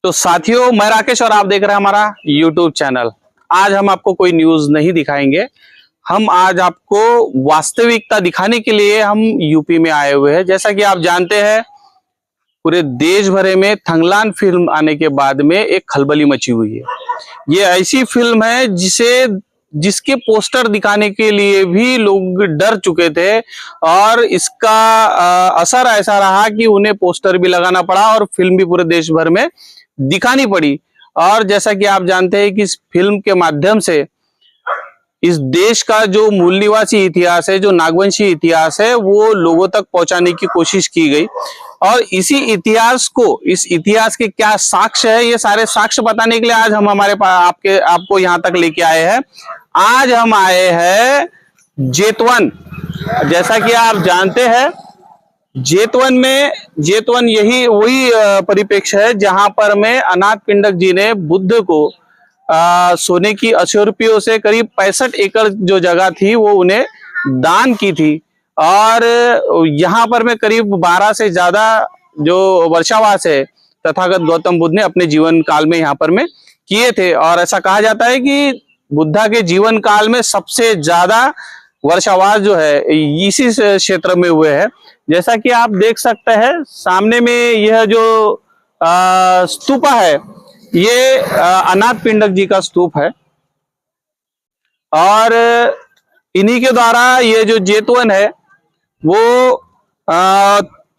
तो साथियों, मैं राकेश और आप देख रहे हैं हमारा यूट्यूब चैनल। आज हम आपको कोई न्यूज नहीं दिखाएंगे। हम आज आपको वास्तविकता दिखाने के लिए हम यूपी में आए हुए हैं। जैसा कि आप जानते हैं, पूरे देश भरे में थंगलान फिल्म आने के बाद में एक खलबली मची हुई है। ये ऐसी फिल्म है जिसके पोस्टर दिखाने के लिए भी लोग डर चुके थे और इसका असर ऐसा रहा कि उन्हें पोस्टर भी लगाना पड़ा और फिल्म भी पूरे देश भर में दिखानी पड़ी। और जैसा कि आप जानते हैं कि इस फिल्म के माध्यम से इस देश का जो मूल निवासी इतिहास है, जो नागवंशी इतिहास है, वो लोगों तक पहुंचाने की कोशिश की गई। और इसी इतिहास को, इस इतिहास के क्या साक्ष्य है, ये सारे साक्ष्य बताने के लिए आज हम हमारे पास आपको यहाँ तक लेके आए हैं। आज हम आए हैं जेतवन। जैसा कि आप जानते हैं, जेतवन यही वही परिप्रेक्ष्य है जहां पर में अनाथ पिंडक जी ने बुद्ध को सोने की 80 रुपयों से करीब 65 एकड़ जो जगह थी वो उन्हें दान की थी। और यहाँ पर में करीब 12 से ज्यादा जो वर्षावास है तथागत गौतम बुद्ध ने अपने जीवन काल में यहाँ पर में किए थे। और ऐसा कहा जाता है कि बुद्धा के जीवन काल में सबसे ज्यादा वर्षावास जो है इसी क्षेत्र में हुए हैं। जैसा कि आप देख सकते हैं, सामने में यह जो स्तूपा है, ये अनाथ पिंडक जी का स्तूप है। और इन्हीं के द्वारा ये जो जेतवन है वो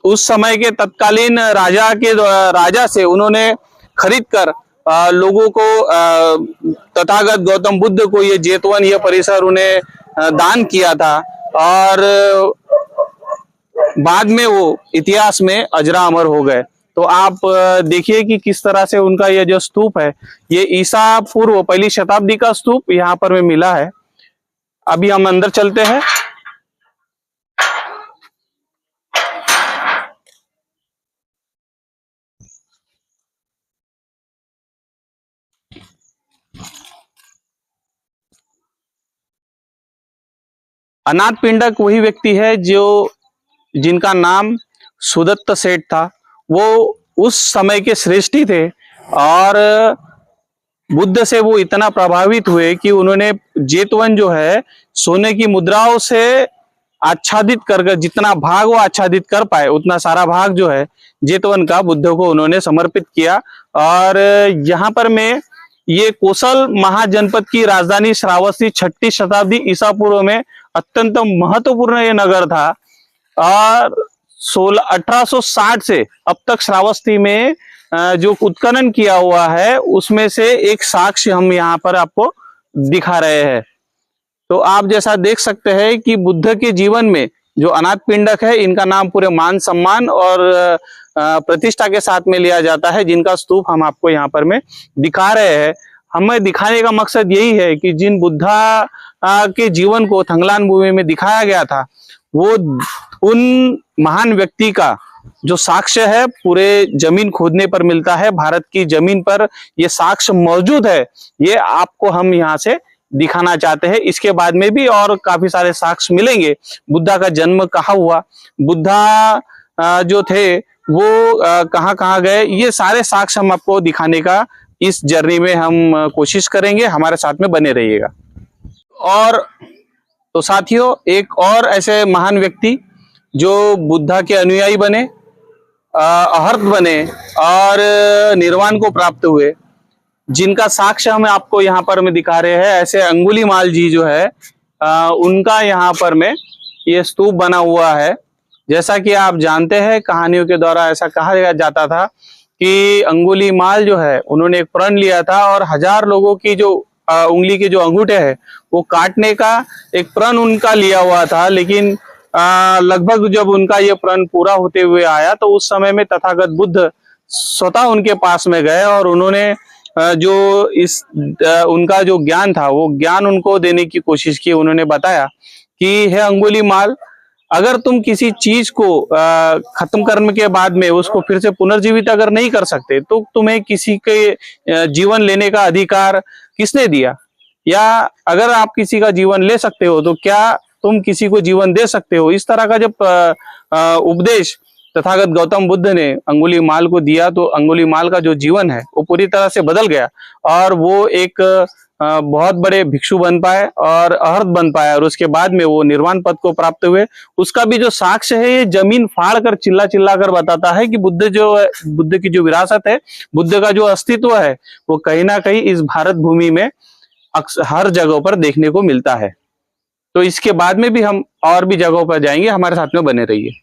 उस समय के तत्कालीन राजा से उन्होंने खरीद कर लोगों को, तथागत गौतम बुद्ध को ये जेतवन, ये परिसर उन्हें दान किया था। और बाद में वो इतिहास में अजरा अमर हो गए। तो आप देखिए कि किस तरह से उनका ये जो स्तूप है, ये ईसा पूर्व 1ली शताब्दी का स्तूप यहाँ पर में मिला है। अभी हम अंदर चलते हैं। अनाथ पिंडक वही व्यक्ति है जिनका नाम सुदत्त सेठ था। वो उस समय के श्रेष्ठी थे और बुद्ध से वो इतना प्रभावित हुए कि उन्होंने जेतवन जो है सोने की मुद्राओं से आच्छादित कर, जितना भाग वो आच्छादित कर पाए उतना सारा भाग जो है जेतवन का बुद्ध को उन्होंने समर्पित किया। और यहाँ पर में ये कोसल महाजनपद की राजधानी श्रावस्ती 6ठी शताब्दी ईसा पूर्व में अत्यंत महत्वपूर्ण ये नगर था। और 1860 से अब तक श्रावस्ती में जो उत्खनन किया हुआ है उसमें से एक साक्ष्य हम यहाँ पर आपको दिखा रहे हैं। तो आप जैसा देख सकते हैं कि बुद्ध के जीवन में जो अनाथ पिंडक है, इनका नाम पूरे मान सम्मान और प्रतिष्ठा के साथ में लिया जाता है, जिनका स्तूप हम आपको यहाँ पर में दिखा रहे हैं। हमें दिखाने का मकसद यही है कि जिन बुद्धा के जीवन को थंगलान भूमि में दिखाया गया था, वो उन महान व्यक्ति का जो साक्ष्य है पूरे जमीन खोदने पर मिलता है। भारत की जमीन पर ये साक्ष्य मौजूद है। ये आपको हम यहाँ से दिखाना चाहते हैं। इसके बाद में भी और काफी सारे साक्ष्य मिलेंगे। बुद्धा का जन्म कहाँ हुआ, बुद्धा जो थे वो कहाँ कहाँ गए, ये सारे साक्ष्य हम आपको दिखाने का इस जर्नी में हम कोशिश करेंगे। हमारे साथ में बने रहिएगा। और तो साथियों, एक और ऐसे महान व्यक्ति जो बुद्धा के अनुयायी बने, अहर्त बने और निर्वाण को प्राप्त हुए, जिनका साक्ष्य हम आपको यहाँ पर में दिखा रहे हैं, ऐसे अंगुलीमाल जी जो है उनका यहाँ पर में ये स्तूप बना हुआ है। जैसा कि आप जानते हैं, कहानियों के द्वारा ऐसा कहा जाता था कि अंगुलीमाल जो है उन्होंने एक प्रण लिया था और 1000 लोगों की जो उंगली के जो अंगूठे हैं वो काटने का एक प्रण उनका लिया हुआ था। लेकिन लगभग जब उनका ये प्रण पूरा होते हुए आया तो उस समय में तथागत बुद्ध स्वतः उनके पास में गए और उन्होंने जो उनका जो ज्ञान था वो ज्ञान उनको देने की कोशिश की। उन्होंने बताया कि हे अंगुलीमाल, अगर तुम किसी चीज को खत्म करने के बाद में उसको फिर से पुनर्जीवित अगर नहीं कर सकते तो तुम्हें किसी के जीवन लेने का अधिकार किसने दिया? या अगर आप किसी का जीवन ले सकते हो तो क्या तुम किसी को जीवन दे सकते हो? इस तरह का जब उपदेश तथागत गौतम बुद्ध ने अंगुलीमाल को दिया तो अंगुलीमाल का जो जीवन है वो पूरी तरह से बदल गया और वो एक बहुत बड़े भिक्षु बन पाए और अरहत बन पाए और उसके बाद में वो निर्वाण पद को प्राप्त हुए। उसका भी जो साक्ष्य है ये जमीन फाड़ कर चिल्ला चिल्ला कर बताता है कि बुद्ध की जो विरासत है, बुद्ध का जो अस्तित्व है वो कहीं ना कहीं इस भारत भूमि में हर जगह पर देखने को मिलता है। तो इसके बाद में भी हम और भी जगहों पर जाएंगे, हमारे साथ में बने रहिए।